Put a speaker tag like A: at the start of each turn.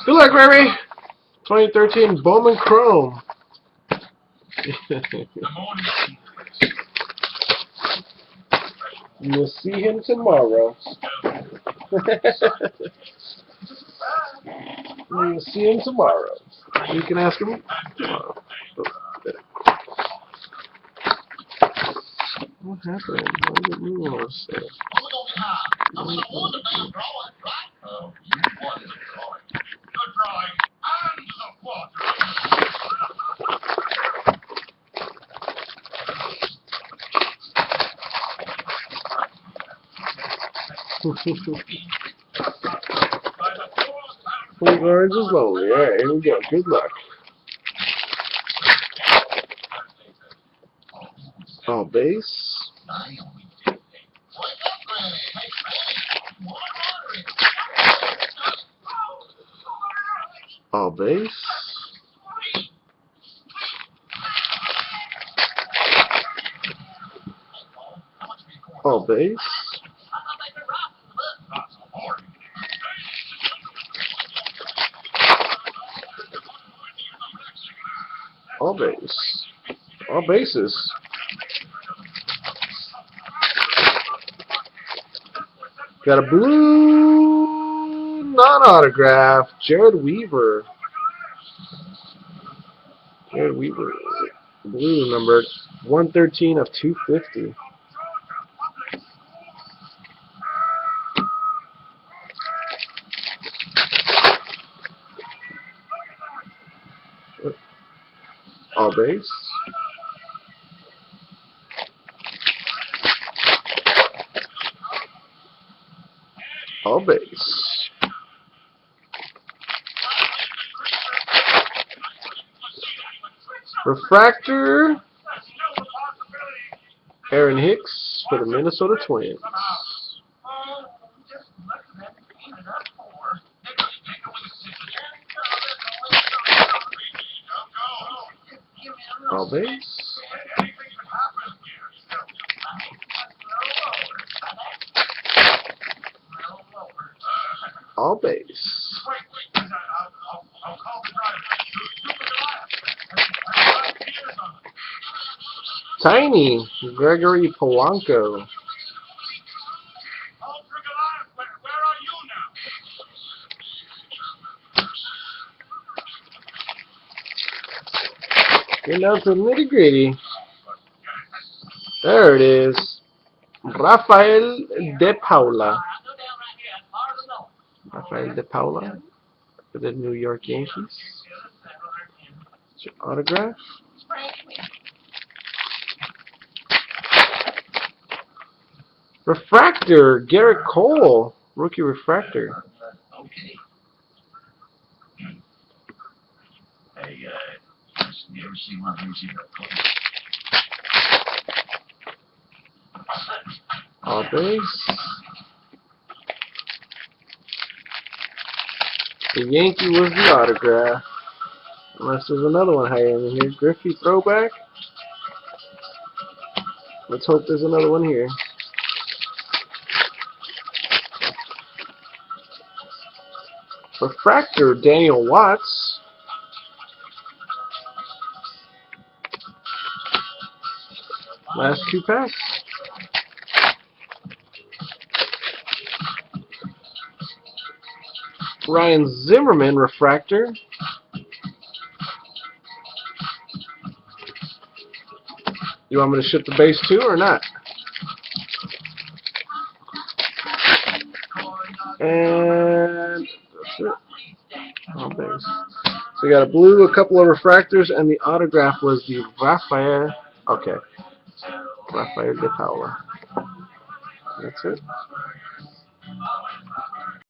A: Good luck, Rayray. 2013 Bowman Chrome. You'll see him tomorrow. You'll see him tomorrow. You can ask him tomorrow. What happened? Why did it move all of a sudden? Full guards is lonely. Alright, here we go. Good luck. All base. All base. All base. All base. All bases. Got a blue non-autograph, Jared Weaver. Jared Weaver, blue, numbered 113 of 250. All base. All base. Refractor. Aaron Hicks for the Minnesota Twins. All base. All base. Tiny, Gregory Polanco. Getting down to the nitty-gritty. There it is. Rafael De Paula. Rafael De Paula for the New York Yankees. It's your autograph. Refractor, Garrett Cole, rookie refractor. All base. The Yankee was the autograph. Unless there's another one hiding in here. Griffey throwback. Let's hope there's another one here. Refractor, Daniel Watts. Last two packs. Ryan Zimmerman, refractor. You want me to ship the base too or not? And that's it. All base. So we got a blue, a couple of refractors, and the autograph was the Rafael. Okay. Rafael De Paula. That's it.